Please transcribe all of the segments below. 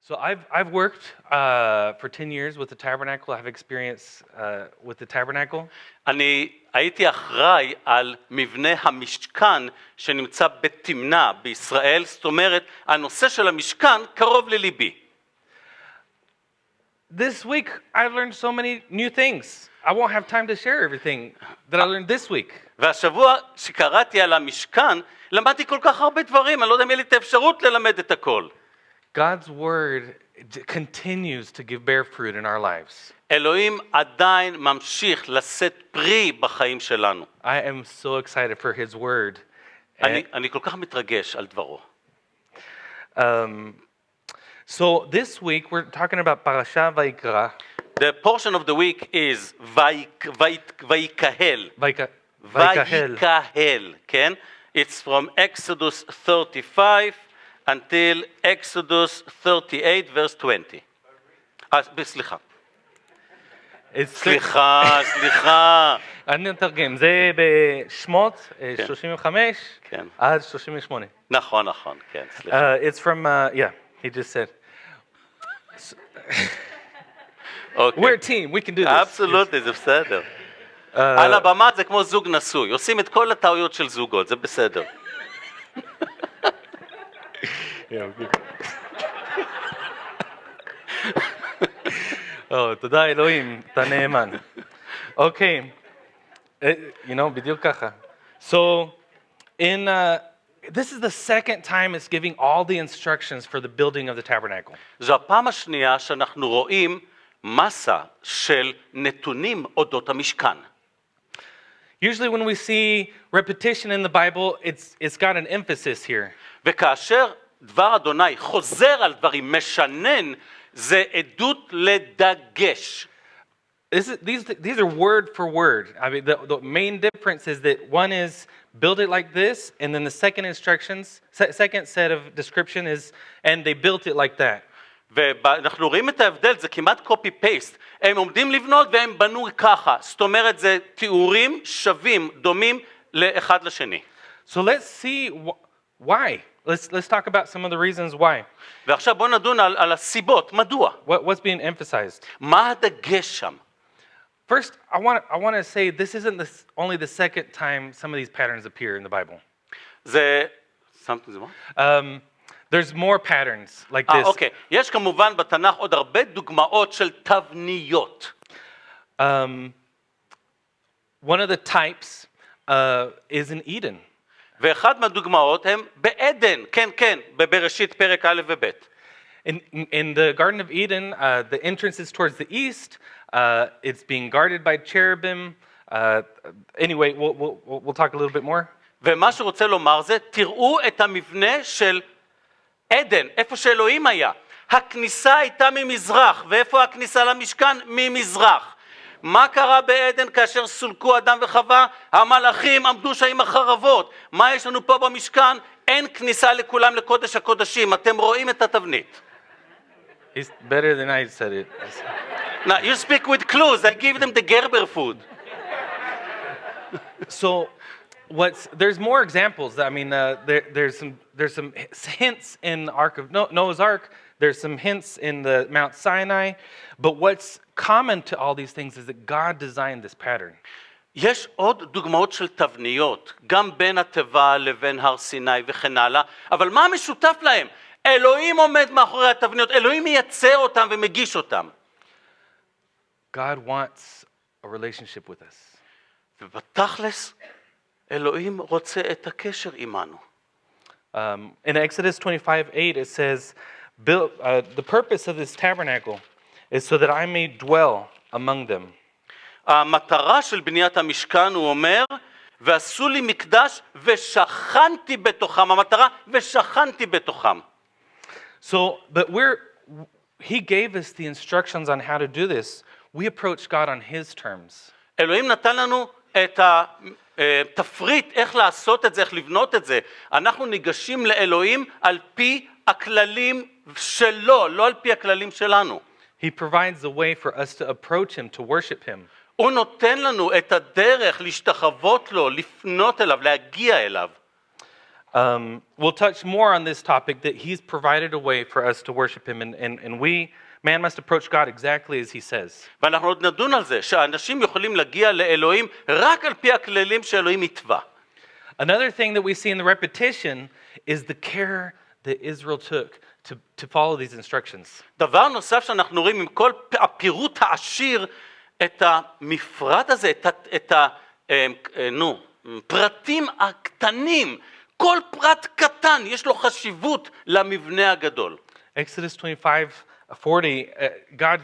So I've worked for 10 years with the tabernacle. I have experience with the tabernacle. אני הייתי אחראי על מבנה המשכן שנמצא בתמנע בישראל, זאת אומרת, הנושא של המשכן קרוב לליבי. This week I've learned so many new things. I won't have time to share everything that I learned this week. והשבוע שקראתי על המשכן, למדתי כל כך הרבה דברים, אני לא יודע אם יהיה לי את האפשרות ללמד את הכל. God's word continues to bear fruit in our lives. אלוהים עדיין ממשיך לשאת פרי בחיים שלנו. I am so excited for his word. אני כל כך מתרגש על דברו. So this week we're talking about פרשת ויקרא. The portion of the week is ויקהל. ויקהל, כן? It's from Exodus 35 until Exodus 38 verse 20. סליחה. סליחה. אני אתרגם, זה בשמות 35 עד 38. נכון, כן, סליחה. It's from, yeah, he just said. Okay. We're a team, we can do this. Absolutely, זה בסדר. על הבמה זה כמו זוג נשוי, עושים את כל הטעויות של זוגות, זה בסדר. תודה אלוהים, אתה נאמן. Okay, בדיוק ככה. So, this is the second time it's giving all the instructions for the building of the tabernacle. זו הפעם השנייה שאנחנו רואים מסה של נתונים אודות המשכן. Usually when we see repetition in the Bible, it's got an emphasis here. וכאשר דבר אדוני חוזר על דברים, משנן, זה עדות לדגש. These are word for word. I mean, the main difference is that one is build it like this, and then the second set of description is, and they built it like that. ואנחנו רואים את ההבדל, זה כמעט קופי פייסט. הם עומדים לבנות והם בנו ככה. זאת אומרת, זה תיאורים שווים, דומים לאחד לשני. So let's see why. Let's talk about some of the reasons why. ועכשיו בוא נדון על הסיבות, מדוע? What's being emphasized? מה הדגש שם? First, I want to say this isn't only the second time some of these patterns appear in the Bible. There's more patterns like this. אוקיי, יש כמובן בתנ"ך עוד הרבה דוגמאות של תבניות. One of the types is in Eden. ואחד מהדוגמאות הם בעדן, כן, בבראשית פרק א' וב'. In the Garden of Eden, the entrance is towards the east. It's being guarded by cherubim. Anyway, we'll talk a little bit more. ומה שרוצה לומר זה, תראו את המבנה של עדן, איפה שאלוהים היה. הכניסה הייתה ממזרח, ואיפה הכניסה למשכן? ממזרח. מה קרה בעדן כאשר סולקו אדם וחווה? המלאכים עמדו שם עם החרבות. מה יש לנו פה במשכן? אין כניסה לכולם לקודש הקודשים. אתם רואים את התבנית. It's better than I said it. Now, you speak with clues. I give them the Gerber food. So, there's more examples. I mean, there's some hints in the Ark of Noah's Ark. There's some hints in the Mount Sinai. But what's common to all these things is that God designed this pattern. יש עוד דוגמאות של תבניות, גם בין התיבה לבין הר סיני וכן הלאה, אבל מה המשותף להם? אלוהים עומד מאחורי התבניות, אלוהים מייצר אותם ומגיש אותם. God wants a relationship with us. ובתכלס, אלוהים רוצה את הקשר עמנו. In Exodus 25:8 it says, the purpose of this tabernacle is so that I may dwell among them. המטרה של בניית המשכן, הוא אומר, ועשו לי מקדש ושכנתי בתוכם. המטרה, ושכנתי בתוכם. So, but he gave us the instructions on how to do this. We approach God on his terms. אלוהים נתן לנו את התפריט, איך לעשות את זה, איך לבנות את זה. אנחנו ניגשים לאלוהים על פי הכללים שלו, לא על פי הכללים שלנו. He provides the way for us to approach him, to worship him. הוא נותן לנו את הדרך להשתחוות לו, לפנות אליו, להגיע אליו. We'll touch more on this topic that he's provided a way for us to worship him, and man must approach God exactly as he says. ואנחנו עוד נדון על זה, שהאנשים יכולים להגיע לאלוהים רק על פי הכללים שאלוהים התווה. Another thing that we see in the repetition is the care that Israel took to follow these instructions. דבר נוסף שאנחנו רואים עם כל הפירוט העשיר, את המפרט הזה, את הפרטים הקטנים, כל פרט קטן יש לו חשיבות למבנה הגדול. Exodus 25:40, God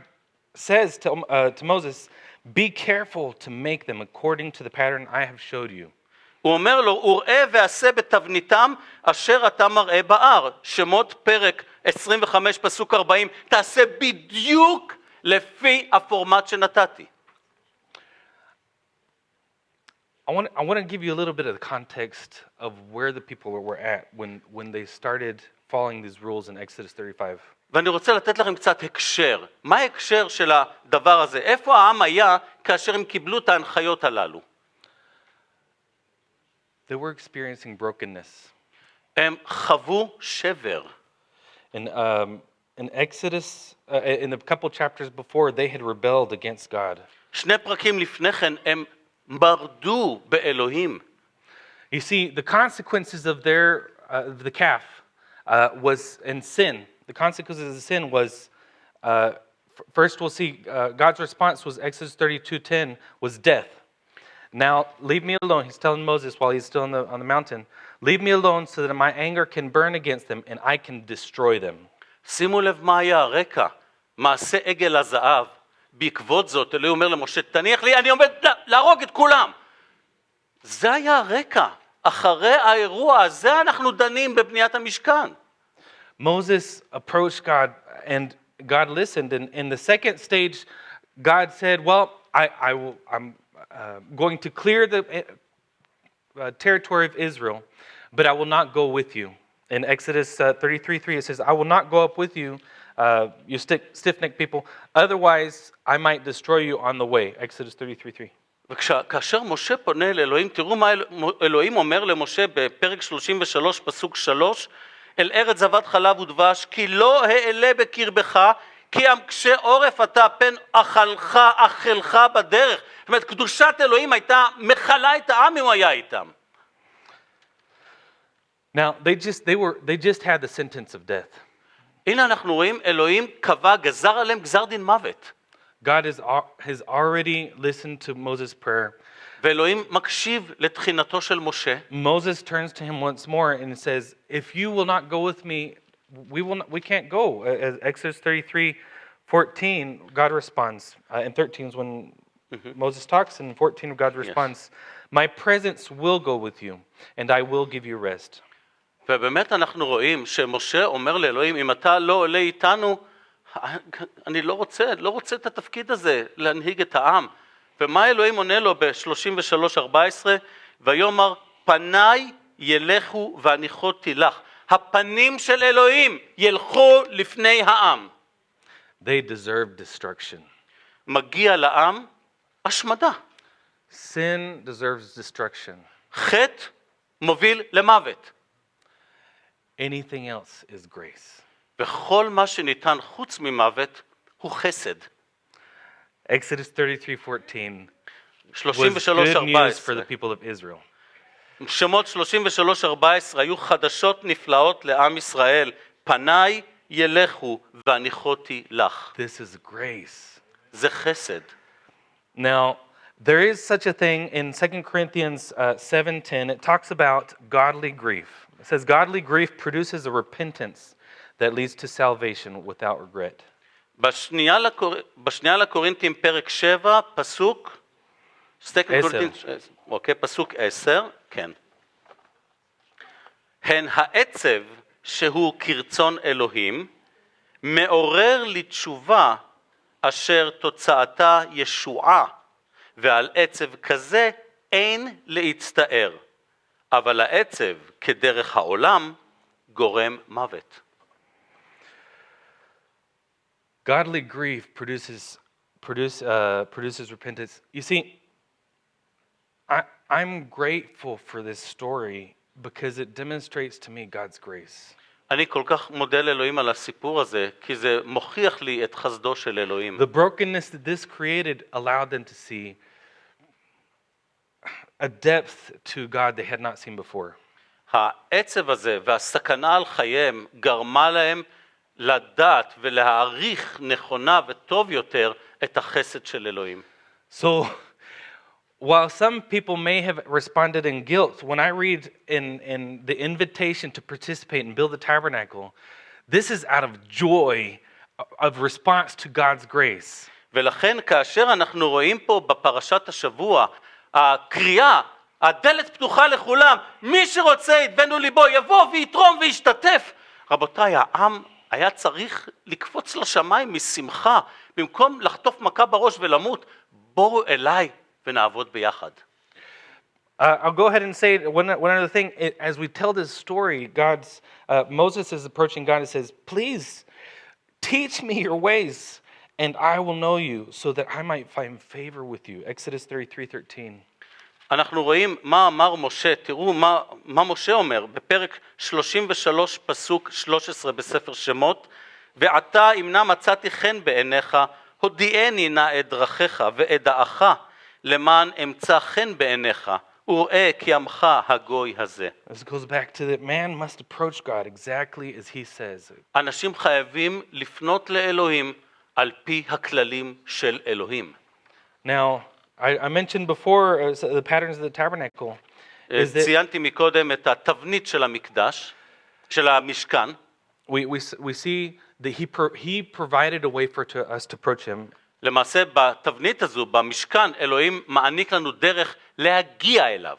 says to Moses, be careful to make them according to the pattern I have showed you. הוא אומר לו, וראה ועשה בתבניתם אשר אתה מראה בהר. שמות פרק 25 פסוק 40, תעשה בדיוק לפי הפורמט שנתתי. I want to give you a little bit of the context of where the people were at when they started following these rules in Exodus 35. ואני רוצה לתת לכם קצת הקשר. מה ההקשר של הדבר הזה? איפה העם היה כאשר הם קיבלו את ההנחיות הללו? They were experiencing brokenness. הם חוו שבר. In Exodus, in the couple chapters before, they had rebelled against God. שני פרקים לפני כן הם מרדו באלוהים. You see, the consequences of the calf was in sin. The consequences of the sin was, first we'll see God's response was Exodus 32:10 was death. Now, leave me alone. He's telling Moses while he's still on the mountain, leave me alone so that my anger can burn against them and I can destroy them. שימו לב מה היה הרקע, מעשה עגל הזהב. בעקבות זאת, אלוהים אומר למשה, תניח לי, אני עומד להרוג את כולם. זה היה הרקע. אחרי האירוע הזה אנחנו דנים בבניית המשכן. Moses approached God and God listened. And in the second stage, God said, well, I'm going to clear the territory of Israel, but I will not go with you. In Exodus 33:3, it says, I will not go up with you, you stiff-necked people, otherwise I might destroy you on the way. Exodus 33:3. וכאשר משה פונה לאלוהים, תראו מה אלוהים אומר למשה בפרק 33 פסוק 3, אל ארץ זבת חלב ודבש, כי לא אעלה בקרבך, כי המקשה עורף אתה פן אכלך בדרך. זאת אומרת, קדושת אלוהים הייתה מחלה את העם אם הוא היה איתם. Now, they just had the sentence of death. הנה אנחנו רואים, אלוהים קבע, גזר עליהם גזר דין מוות. God has already listened to Moses' prayer. ואלוהים מקשיב לתחינתו של משה. Moses turns to him once more and says, if you will not go with me, we can't go. As Exodus 33:14, God responds. And 13 is when Moses talks, and 14 God responds, my presence will go with you, and I will give you rest. ובאמת אנחנו רואים שמשה אומר לאלוהים, אם אתה לא עולה איתנו, אני לא רוצה את התפקיד הזה, להנהיג את העם. ומה אלוהים עונה לו ב-33:14? ויאמר, פניי ילכו והניחותי לך. הפנים של אלוהים ילכו לפני העם. They deserve destruction. מגיע לעם השמדה. Sin deserves destruction. חטא מוביל למוות. Anything else is grace. וכל מה שניתן חוץ ממוות הוא חסד. Exodus 33:14 was good news for the people of Israel. שמות 33:14 היו חדשות נפלאות לעם ישראל. פניי ילכו והניחותי לך. This is grace. זה חסד. Now, there is such a thing in 2 Corinthians 7:10. It talks about godly grief. It says godly grief produces a repentance that leads to salvation without regret. בשנייה לקורינתים פרק 7 פסוק 10, כן. הן העצב שהוא כרצון אלוהים מעורר לתשובה אשר תוצאתה ישועה, ועל עצב כזה אין להצטער, אבל העצב כדרך העולם גורם מוות. Godly grief produces repentance. You see, I'm grateful for this story because it demonstrates to me God's grace. אני כל כך מודה לאלוהים על הסיפור הזה, כי זה מוכיח לי את חסדו של אלוהים. The brokenness that this created allowed them to see a depth to God they had not seen before. העצב הזה והסכנה על חייהם גרמה להם לדעת ולהעריך נכונה וטוב יותר את החסד של אלוהים. So, while some people may have responded in guilt, when I read in the invitation to participate and build the tabernacle, this is out of joy of response to God's grace. ולכן כאשר אנחנו רואים פה בפרשת השבוע, הקריאה, הדלת פתוחה לכולם, מי שרוצה ידבנו ליבו, יבוא ויתרום וישתתף. רבותיי, העם היה צריך לקפוץ לשמיים משמחה, במקום לחטוף מכה בראש ולמות, בואו אליי ונעבוד ביחד. I'll go ahead and say one other thing. As we tell this story, Moses is approaching God and says, "Please teach me your ways, and I will know you, so that I might find favor with you." Exodus 33:13. אנחנו רואים מה אמר משה, תראו מה משה אומר, בפרק 33 פסוק 13 בספר שמות, ועתה אם נא מצאתי חן בעיניך, הודיעני נא את דרכיך ואדעך, למען אמצא חן בעיניך, וראה כי עמך הגוי הזה. This goes back to that man must approach God exactly as he says. אנשים חייבים לפנות לאלוהים על פי הכללים של אלוהים. Now, I mentioned before the patterns of the tabernacle. Is that ציינתי מקודם את התבנית של המקדש, של המשכן. we see that he provided a way for us to approach him. למעשה בתבנית הזו, במשכן, אלוהים מעניק לנו דרך להגיע אליו.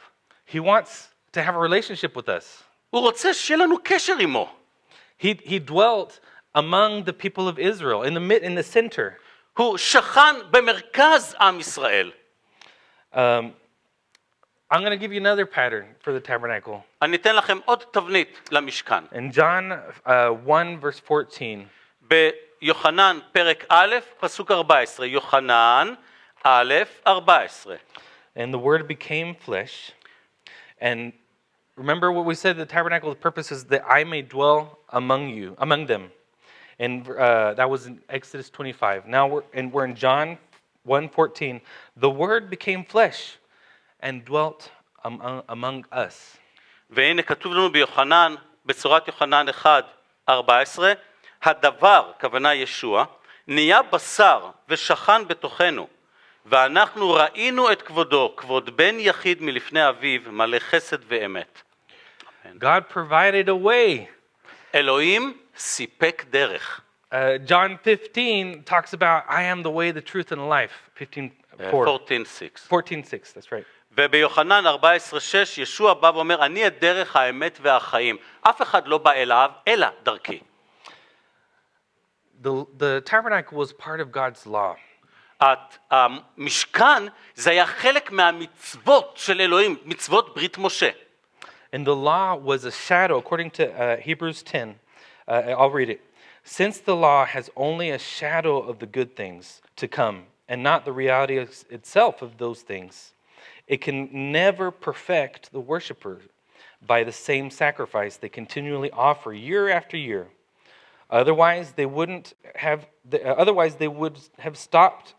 He wants to have a relationship with us. הוא רוצה שיהיה לנו קשר עמו. He dwelt among the people of Israel in the center. הוא שכן במרכז עם ישראל. I'm going to give you another pattern for the tabernacle. אני אתן לכם עוד תבנית למשכן. In John 1 verse 14. ביוחנן פרק א' פסוק 14. יוחנן א' 14. And the word became flesh. And remember what we said, the tabernacle, the purpose is that I may dwell among them. And that was in Exodus 25. Now we're in John 1:14. The word became flesh and dwelt among us. והנה כתוב לנו ביוחנן, בצורת יוחנן 1:14, הדבר, כוונה ישוע, נהיה בשר ושכן בתוכנו, ואנחנו ראינו את כבודו, כבוד בן יחיד מלפני אביו, מלא חסד ואמת. God provided a way. אלוהים סיפק דרך. John 15 talks about, I am the way, the truth, and the life. 14:6. 14:6, that's right. וביוחנן 14:6 ישוע בא ואומר, אני הדרך, האמת והחיים. אף אחד לא בא אליו, אלא דרכי. The tabernacle was part of God's law. המשכן זה היה חלק מהמצוות של אלוהים, מצוות ברית משה. And the law was a shadow, according to Hebrews 10. I'll read it. Since the law has only a shadow of the good things to come, and not the reality itself of those things, it can never perfect the worshiper by the same sacrifice they continually offer year after year. Otherwise, they would have stopped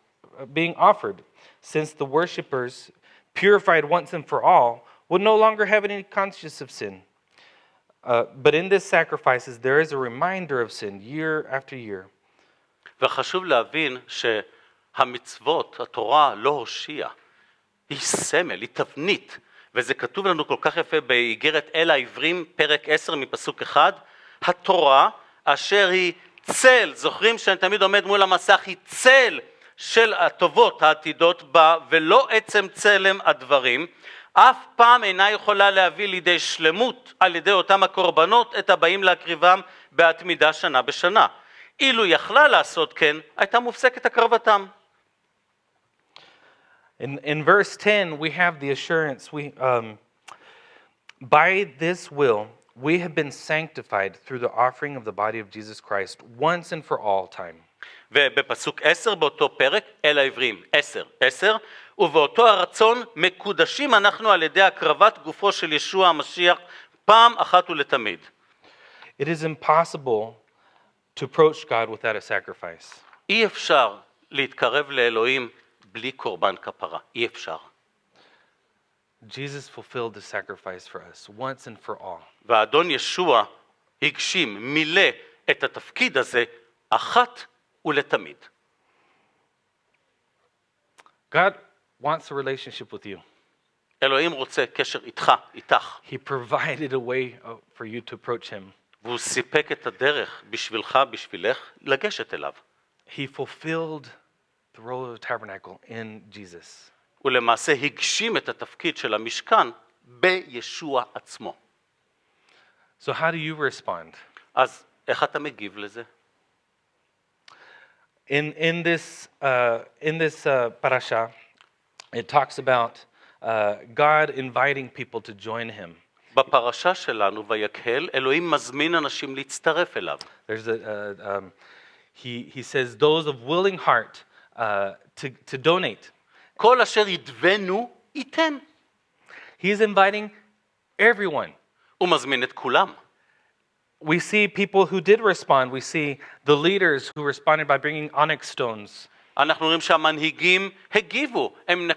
being offered, since the worshipers, purified once and for all, would no longer have any conscience of sin. But in this sacrifices, there is a reminder of sin year after year. וחשוב להבין שהמצוות, התורה לא הושיעה, היא סמל, היא תבנית, וזה כתוב לנו כל כך יפה באיגרת אל העברים, פרק 10 מפסוק 1, התורה אשר היא צל, זוכרים שאני תמיד עומד מול המסך, היא צל של הטובות העתידות בה, ולא עצם צלם הדברים, אף פעם אינה יכולה להביא לידי שלמות על ידי אותם הקורבנות את הבאים להקריבם בהתמידה שנה בשנה. אילו יכלה לעשות כן, הייתה מופסקת הקרבתם. In verse 10, we have the assurance, by this will, we have been sanctified through the offering of the body of Jesus Christ once and for all time. ובפסוק 10 באותו פרק, אל העברים, 10, ובאותו הרצון מקודשים אנחנו על ידי הקרבת גופו של ישוע המשיח פעם אחת ולתמיד. It is impossible to approach God without a sacrifice. אי אפשר להתקרב לאלוהים בלי קורבן כפרה. אי אפשר. Jesus fulfilled the sacrifice for us once and for all. והאדון ישוע הגשים, מילא את התפקיד הזה אחת ולתמיד. God wants a relationship with you. אלוהים רוצה קשר איתך, איתך. He provided a way for you to approach him. והוא סיפק את הדרך בשבילך, בשבילך, לגשת אליו. He fulfilled the role of the tabernacle in Jesus. הוא למעשה הגשים את התפקיד של המשכן בישוע עצמו. So how do you respond? אז איך אתה מגיב לזה? In this parasha, it talks about God inviting people to join him. בפרשה שלנו, ויקהל, אלוהים מזמין אנשים להצטרף אליו. There's he says those of willing heart to donate. כל אשר ידבנו, ייתן. He is inviting everyone. הוא מזמין את כולם. We see people who did respond. We see the leaders who responded by bringing onyx stones. אנחנו רואים שהמנהיגים הגיבו, הם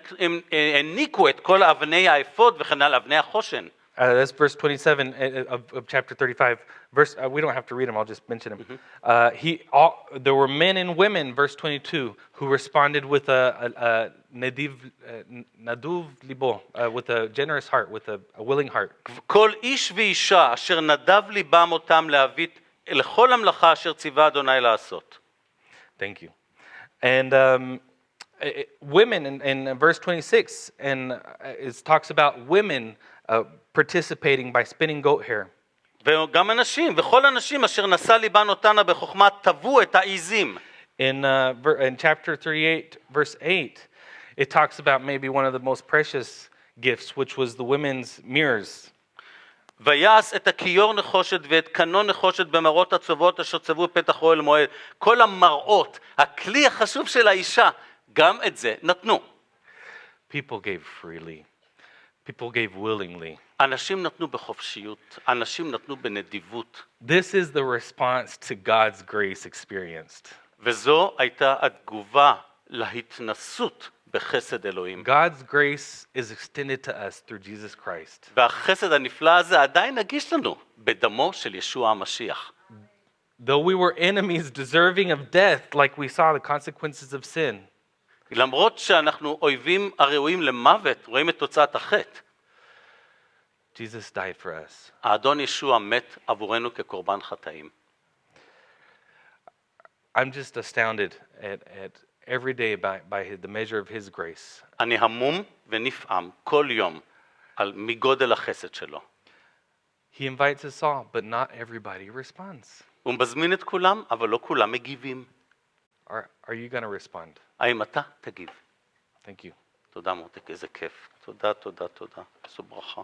העניקו את כל אבני האפוד וכן על אבני החושן. That's verse 27 of chapter 35. We don't have to read them. I'll just mention them. There were men and women, verse 22, who responded with a naduv libo, with a generous heart, with a willing heart. כל איש ואישה אשר נדב ליבם אותם להביא לכל המלאכה אשר ציווה אדוני לעשות. Thank you. And women in verse 26, and it talks about women participating by spinning goat hair. וגם אנשים, וכל אנשים אשר נשא ליבן אותנה בחוכמה טבעו את העיזים. In chapter 38, verse 8, it talks about maybe one of the most precious gifts, which was the women's mirrors. ויעש את הכיור נחושת ואת קנו נחושת במראות הצובות אשר צבו פתח אוהל מועד. כל המראות, הכלי החשוב של האישה, גם את זה נתנו. People gave freely. People gave willingly. אנשים נתנו בחופשיות, אנשים נתנו בנדיבות. This is the response to God's grace experienced. וזו הייתה התגובה להתנסות בחסד אלוהים. God's grace is extended to us through Jesus Christ. והחסד הנפלא הזה עדיין נגיש לנו בדמו של ישוע המשיח. Though we were enemies deserving of death, like we saw the consequences of sin, למרות שאנחנו אויבים הראויים למוות, רואים את תוצאת החטא. Jesus died for us. האדון ישוע מת עבורנו כקורבן חטאים. I'm just astounded at every day by the measure of his grace. אני המום ונפעם כל יום על מגודל החסד שלו. He invites us all, but not everybody responds. הוא מזמין את כולם, אבל לא כולם מגיבים. Are you going to respond? האם אתה תגיב? Thank you. תודה מותק, איזה כיף. תודה, תודה, תודה. זו ברכה.